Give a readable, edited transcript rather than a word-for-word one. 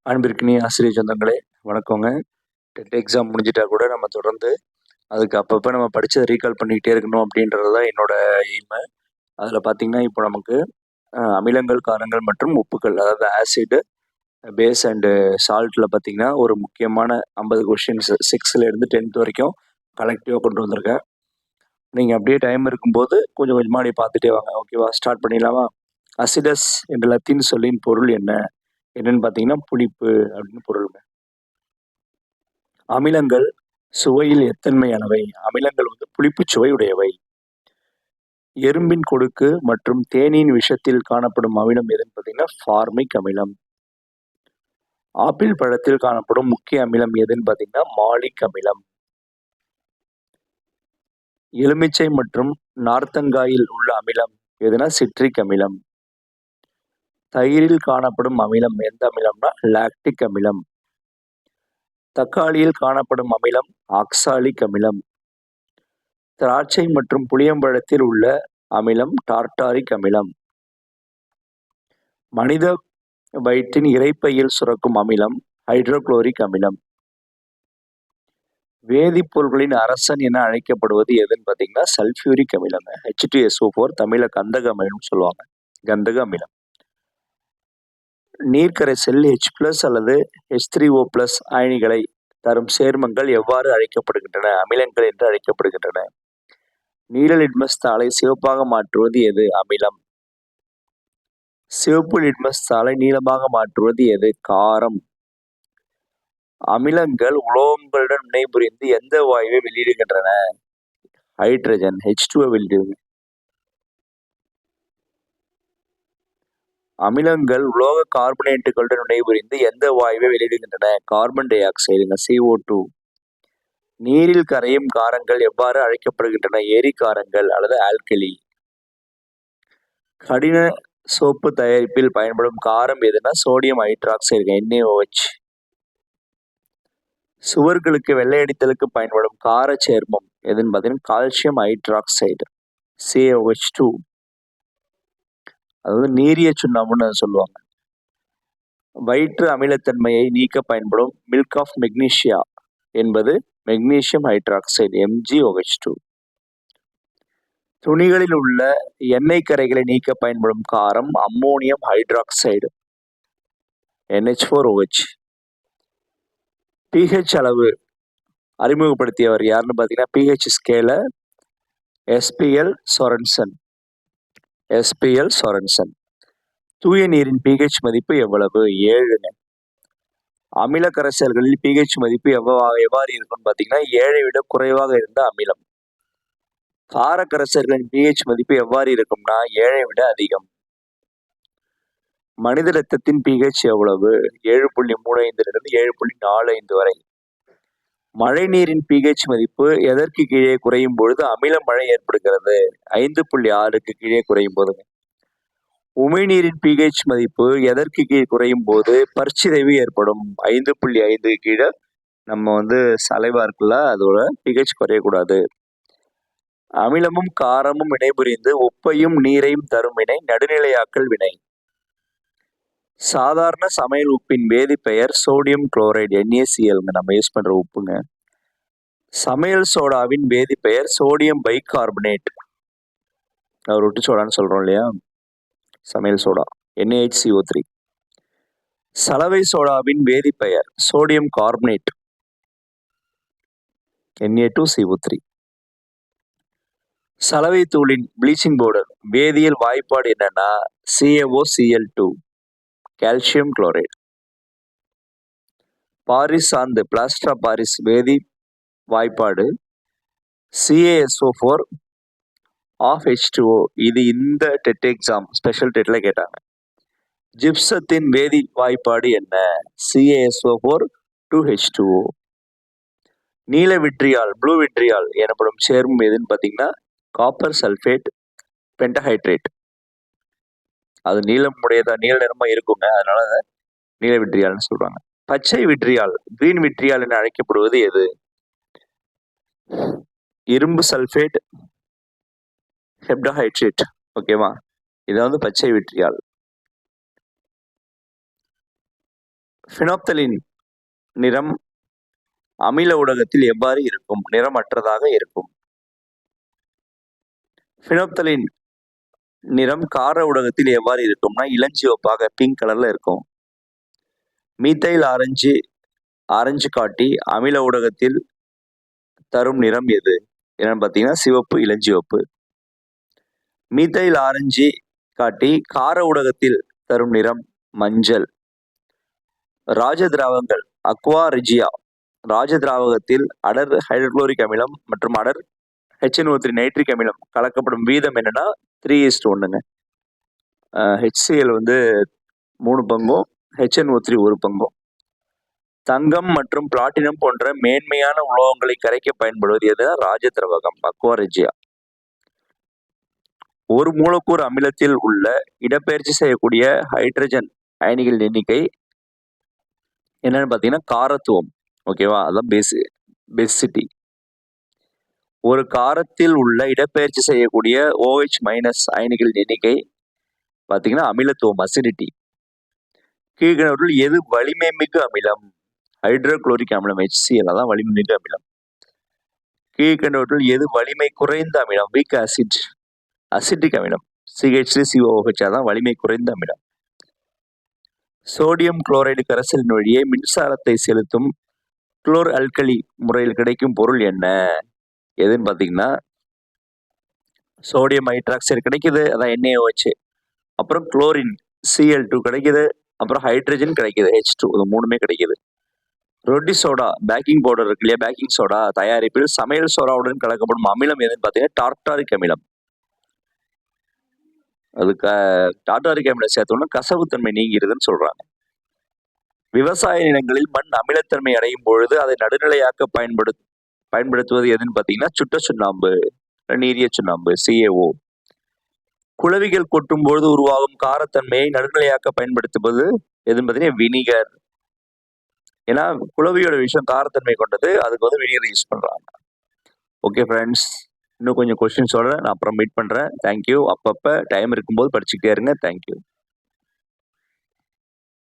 அன்பிற்கினிய ஆசிரியர் சொந்தங்களே, வணக்கங்க. டெட் எக்ஸாம் முடிஞ்சிட்டா கூட நம்ம தொடர்ந்து அதுக்கு அப்பப்போ நம்ம படிச்சத ரீகால் பண்ணிக்கிட்டே இருக்கணும் அப்படின்றது தான் என்னோட எய்மு. அதில பார்த்தீங்கன்னா, இப்போ நமக்கு அமிலங்கள், காரங்கள் மற்றும் உப்புக்கள், அதாவது ஆசிட், பேஸ் அண்டு சால்ட்ல பார்த்தீங்கன்னா, ஒரு முக்கியமான 50 கொஸ்டின்ஸ் 6லேருந்து 10th வரைக்கும் கலெக்டிவா கொண்டு வந்திருக்கேன். நீங்க அப்படியே டைம் இருக்கும்போது கொஞ்சம் கொஞ்சமா அப்படியே பார்த்துட்டே வாங்க. ஓகேவா? ஸ்டார்ட் பண்ணிடலாமா? அசிடஸ் என்ற லத்தீன் சொல்லின் பொருள் என்ன? என்னன்னு பார்த்தீங்கன்னா, புளிப்பு அப்படின்னு பொருளுங்க. அமிலங்கள் சுவையில் எத்தன்மையானவை. அமிலங்கள் புளிப்புச் சுவை உடையவை. எறும்பின் கொடுக்கு மற்றும் தேனின் விஷத்தில் காணப்படும் அமிலம் எதுன்னு பார்த்தீங்கன்னா ஃபார்மிக் அமிலம். ஆப்பிள் பழத்தில் காணப்படும் முக்கிய அமிலம் எதுன்னு பார்த்தீங்கன்னா மாலிக் அமிலம். எலுமிச்சை மற்றும் நார்த்தங்காயில் உள்ள அமிலம் எதுனா சிட்ரிக் அமிலம். தயிரில் காணப்படும் அமிலம் எந்த அமிலம்னா லாக்டிக் அமிலம். தக்காளியில் காணப்படும் அமிலம் ஆக்சாலிக் அமிலம். திராட்சை மற்றும் புளியம்பழத்தில் உள்ள அமிலம் டார்டாரிக் அமிலம். மனித வயிற்றின் இரைப்பையில் சுரக்கும் அமிலம் ஹைட்ரோகுளோரிக் அமிலம். வேதிப்பொருட்களின் அரசன் என அழைக்கப்படுவது எதுன்னு பார்த்தீங்கன்னா சல்ஃபியூரிக் அமிலம். H2SO4 தமிழ கந்தக அமிலம் சொல்லுவாங்க. கந்தக அமிலம். நீர்க்கரைசல் H+ அல்லது H3O+ அயனிகளை தரும் சேர்மங்கள் எவ்வாறு அழைக்கப்படுகின்றன? அமிலங்கள் என்று அழைக்கப்படுகின்றன. நீல லிட்மஸ் தாளை சிவப்பாக மாற்றுவது எது? அமிலம். சிவப்பு லிட்மஸ் தாளை நீளமாக மாற்றுவது எது? காரம். அமிலங்கள் உலோகங்களுடன் வினைபுரிந்து எந்த வாயுவை வெளியிடுகின்றன? ஹைட்ரஜன் H2O வெளியிடுது. அமிலங்கள் உலோக கார்பனேட்டுகளுடன் வினைபுரிந்து எந்த வாயுவை வெளியிடுகின்றன? கார்பன் டை ஆக்சைடுங்க CO2. நீரில் கரையும் காரங்கள் எவ்வாறு அழைக்கப்படுகின்றன? எரிகாரங்கள் அல்லது ஆல்கலி. கடின சோப்பு தயாரிப்பில் பயன்படும் காரம் எதுனா சோடியம் ஹைட்ராக்சைடு NaOH. சுவர்களுக்கு வெள்ளையடித்தலுக்கு பயன்படும் கார சேர்மம் எதுன்னு பார்த்தீங்கன்னா கால்சியம் ஹைட்ராக்சைடு CaOH2. அதாவது நீரிய சுண்ணாம்புன்னு சொல்லுவாங்க. வயிற்று அமிலத்தன்மையை நீக்க பயன்படும் மில்க் ஆஃப் மெக்னீஷியா என்பது மெக்னீசியம் ஹைட்ராக்சைடு MgOH2. துணிகளில் உள்ள எண்ணெய் கரைகளை நீக்க பயன்படும் காரம் அம்மோனியம் ஹைட்ராக்சைடு NH4OH. pH அளவு அறிமுகப்படுத்தியவர் யாருன்னு பார்த்தீங்கன்னா pH ஸ்கேல SPL சொரன்சன். தூய நீரின் pH மதிப்பு எவ்வளவு? 7. அமில கரைசல்களில் pH மதிப்பு எவ்வாறு இருக்கும்னு பார்த்தீங்கன்னா 7 விட குறைவாக இருந்த அமிலம். கார கரைசல்களின் pH மதிப்பு எவ்வாறு இருக்கும்னா 7 விட அதிகம். மனித இரத்தத்தின் pH எவ்வளவு? 7.35 7.45 வரை. மழை நீரின் pH மதிப்பு எதற்கு கீழே குறையும் பொழுது அமில மழை ஏற்படுகிறது? 5.6க்கு கீழே குறையும் போது. உமிழ்நீரின் pH மதிப்பு எதற்கு கீழ் குறையும் போது பற்சிதைவு ஏற்படும்? 5.5 கீழே நம்ம சலைவா இருக்குல்ல அதோட pH குறையக்கூடாது. அமிலமும் காரமும் வினைபுரிந்து உப்பையும் நீரையும் தரும் வினை நடுநிலையாக்கல் வினை. சாதாரண சமையல் உப்பின் வேதிப்பெயர் சோடியம் குளோரைடு NaCl நம்ம யூஸ் பண்ற உப்புங்க. சமையல் சோடாவின் வேதிப்பெயர் சோடியம் பைகார்பனேட். ரொட்டி சோடான்னு சொல்றோம் இல்லையா, சமையல் சோடா NaHCO3. சலவை சோடாவின் வேதிப்பெயர் சோடியம் கார்பனேட் Na2CO3. சலவை தூளின் ப்ளீச்சிங் பவுடர் வேதியியல் வாய்ப்பாடு என்னன்னா CaOCl2 கால்சியம் குளோரைடு. பாரிஸ் சாந்து பிளாஸ்டர் ஆஃப் பாரிஸ் வேதி வாய்ப்பாடு CaSO4 ஆஃப் H2O. இது இந்த டெட் எக்ஸாம் ஸ்பெஷல் டெட்ல கேட்டாங்க. ஜிப்சத்தின் வேதி வாய்ப்பாடு என்ன? CaSO4 2H2O. நீல விட்ரியால் ப்ளூ விட்ரியால் எனப்படும் சேர்மம் எதுன்னு பார்த்தீங்கன்னா காப்பர் சல்ஃபேட் பென்டஹைட்ரேட். அது நீல நிறமா இருக்குங்க, அதனால நீல விட்ரியால்னு சொல்றாங்க. பச்சை விட்ரியால் கிரீன் விட்ரியால் என அழைக்கப்படுவது எது? இரும்பு சல்ஃபேட் ஹெப்டஹைட்ரேட். ஓகேவா, இது பச்சை விட்ரியால். ஃபினோப்தலின் நிறம் அமில ஊடகத்தில் எவ்வாறு இருக்கும்? நிறமற்றதாக இருக்கும். ஃபினோப்தலின் நிறம் கார ஊடகத்தில் எவ்வாறு இருக்கும்னா இளஞ்சிவப்பாக பிங்க் கலர்ல இருக்கும். மீத்தைல் ஆரஞ்சு காட்டி அமில ஊடகத்தில் தரும் நிறம் எது? என்னன்னு பார்த்தீங்கன்னா சிவப்பு, இளஞ்சிவப்பு. மீத்தைல் ஆரஞ்சு காட்டி கார ஊடகத்தில் தரும் நிறம் மஞ்சள். ராஜ திராவகங்கள் அக்வா ரிஜியா ராஜ திராவகத்தில் அடர் ஹைட்ரோகுளோரிக் அமிலம் மற்றும் அடர் HNO3 நைட்ரிக் அமிலம் கலக்கப்படும் வீதம் என்னன்னா 3:1ங்க. HCl 3 பங்கும் HNO3 1 பங்கும். தங்கம் மற்றும் பிளாட்டினம் போன்ற மேன்மையான உலோகங்களை கரைக்க பயன்படுவது எது? ராஜ திராவகம் அக்வா ரிஜியா. ஒரு மூலக்கூறு அமிலத்தில் உள்ள இடப்பெயர்ச்சி செய்யக்கூடிய ஹைட்ரஜன் அயனிகளின் எண்ணிக்கை என்னன்னு பார்த்தீங்கன்னா காரத்துவம். ஓகேவா? அதான் பேசிசிட்டி. ஒரு காரத்தில் உள்ள இடப்பெயர்ச்சி செய்யக்கூடிய OH- அயனிகளின் எண்ணிக்கை பார்த்தீங்கன்னா அமிலத்துவம், அசிடிட்டி. கீழ்கண்டவற்றுள் எது வலிமை மிகு அமிலம்? ஹைட்ரோகுளோரிக் அமிலம் HCl தான் வலிமை மிகு அமிலம். கீழ்கண்டவற்றுள் எது வலிமை குறைந்த அமிலம்? வீக் ஆசிட், அசிட்டிக் அமிலம் CH3COOH தான் வலிமை குறைந்த அமிலம். சோடியம் குளோரைடு கரைசலின் வழியே மின்சாரத்தை செலுத்தும் குளோர் அல்கலி முறையில் கிடைக்கும் பொருள் என்ன? எதுன்னு பார்த்தீங்கன்னா சோடியம் ஹைட்ராக்சைடு கிடைக்குது, அதான் NaOH. அப்புறம் குளோரின் Cl2 கிடைக்குது, அப்புறம் ஹைட்ரஜன் கிடைக்குது H2. இது 3மே கிடைக்குது. ரொட்டி சோடா பேக்கிங் பவுடர் இருக்கு இல்லையா, பேக்கிங் சோடா தயாரிப்பில் சமையல் சோடாவுடன் கலக்கப்படும் அமிலம் எதுன்னு பார்த்தீங்கன்னா டார்டாரிக் அமிலம். அதுக்கு டார்டாரிக் அமிலம் சேர்த்தோம்னா கசவுத்தன்மை நீங்கிறதுன்னு சொல்றாங்க. விவசாய நிலங்களில் மண் அமிலத்தன்மை அடையும் பொழுது அதை நடுநிலையாக்க பயன்படுத்துவது எதுன்னு பார்த்தீங்கன்னா சுட்ட சுண்ணாம்பு, நீரிய சுண்ணாம்பு CaO. குளவிகள் கொட்டும் பொழுது உருவாகும் காரத்தன்மையை நடுநிலையாக்க பயன்படுத்துவது எதுன்னு பார்த்தீங்கன்னா வினிகர். ஏன்னா குளவியோட விஷயம் காரத்தன்மை கொண்டது, அதுக்கு வினிகர் யூஸ் பண்றாங்க. ஓகே ஃப்ரெண்ட்ஸ், இன்னும் கொஞ்சம் கொஸ்டின்ஸோட நான் அப்புறம் மீட் பண்றேன். தேங்க்யூ. அப்பப்போ டைம் இருக்கும்போது படிச்சுக்கிட்டே இருங்க. தேங்க்யூ.